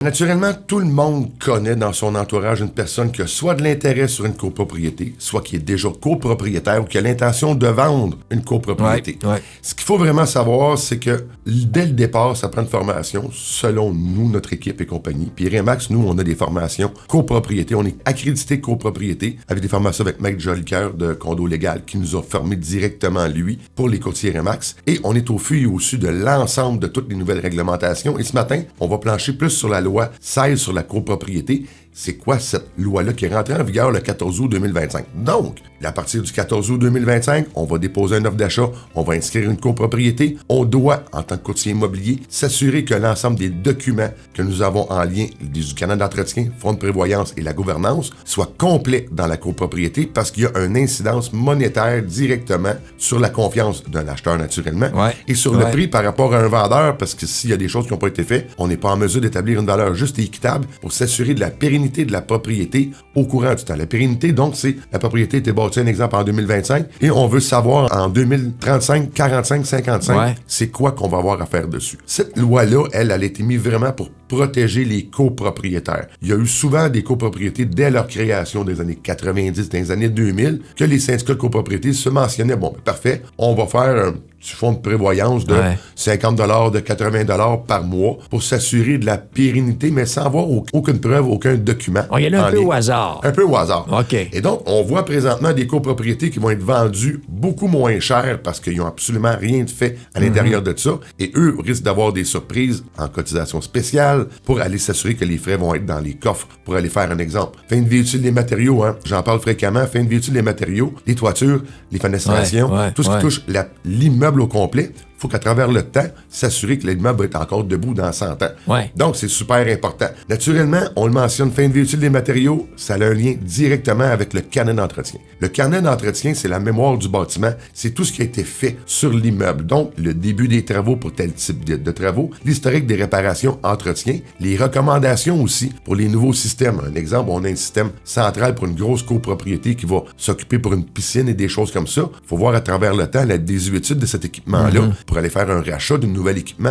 Naturellement, tout le monde connaît dans son entourage une personne qui a soit de l'intérêt sur une copropriété, soit qui est déjà copropriétaire ou qui a l'intention de vendre une copropriété. Ouais. Ce qu'il faut vraiment savoir, c'est que dès le départ, ça prend une formation, selon nous, notre équipe et compagnie. Puis Remax, nous, on a des formations copropriété. On est accrédité copropriété avec des formations avec Mike Jolicoeur de Condo Légal qui nous a formés directement, lui, pour les courtiers Remax. Et on est au fil et au su de l'ensemble de toutes les nouvelles réglementations. Et ce matin, on va plancher plus sur la loi 16 sur la copropriété. C'est quoi cette loi-là qui est rentrée en vigueur le 14 août 2025? Donc, à partir du 14 août 2025, on va déposer une offre d'achat, on va inscrire une copropriété. On doit, en tant que courtier immobilier, s'assurer que l'ensemble des documents que nous avons en lien du Canada d'entretien, fonds de prévoyance et la gouvernance soient complets dans la copropriété parce qu'il y a une incidence monétaire directement sur la confiance d'un acheteur naturellement et sur le prix par rapport à un vendeur parce que s'il y a des choses qui n'ont pas été faites, on n'est pas en mesure d'établir une valeur juste et équitable pour s'assurer de la pérennité de la propriété au courant du temps. La pérennité, donc, c'est la propriété était bâtie, un exemple, en 2025 et on veut savoir en 2035, 45, 55, c'est quoi qu'on va avoir à faire dessus. Cette loi-là, elle a été mise vraiment pour protéger les copropriétaires. Il y a eu souvent des copropriétés dès leur création des années 90, des années 2000, que les syndicats de copropriété se mentionnaient, bon, parfait, on va faire un fonds de prévoyance de 50 $, de 80 $ par mois pour s'assurer de la pérennité, mais sans avoir aucune preuve, aucun document. On y allait un peu au hasard. Un peu au hasard. OK. Et donc, on voit présentement des copropriétés qui vont être vendues beaucoup moins cher parce qu'ils n'ont absolument rien de fait à l'intérieur de ça. Et eux risquent d'avoir des surprises en cotisation spéciale pour aller s'assurer que les frais vont être dans les coffres. Pour aller faire un exemple. Fin de vie utile des matériaux, j'en parle fréquemment. Fin de vie utile des matériaux, les toitures, les fenestrations, tout ce qui touche l'immeuble au complet. Il faut qu'à travers le temps, s'assurer que l'immeuble va être encore debout dans 100 ans. Donc, c'est super important. Naturellement, on le mentionne, fin de vie utile des matériaux, ça a un lien directement avec le carnet d'entretien. Le carnet d'entretien, c'est la mémoire du bâtiment. C'est tout ce qui a été fait sur l'immeuble. Donc, le début des travaux pour tel type de travaux, l'historique des réparations, entretien, les recommandations aussi pour les nouveaux systèmes. Un exemple, on a un système central pour une grosse copropriété qui va s'occuper pour une piscine et des choses comme ça. Il faut voir à travers le temps la désuétude de cet équipement-là pour aller faire un rachat d'un nouvel équipement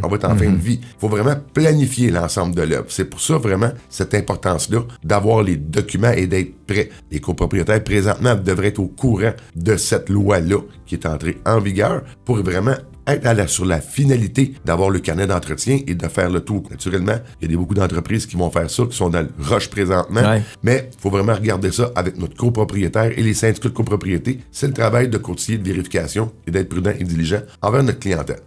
on va être en fin de vie. Il faut vraiment planifier l'ensemble de l'œuvre. C'est pour ça vraiment cette importance-là d'avoir les documents et d'être prêt. Les copropriétaires présentement devraient être au courant de cette loi-là qui est entrée en vigueur pour vraiment être sur la finalité d'avoir le carnet d'entretien et de faire le tour. Naturellement, il y a beaucoup d'entreprises qui vont faire ça, qui sont dans le rush présentement, mais il faut vraiment regarder ça avec notre copropriétaire et les syndicats de copropriété. C'est le travail de courtier de vérification et d'être prudent et diligent envers notre clientèle.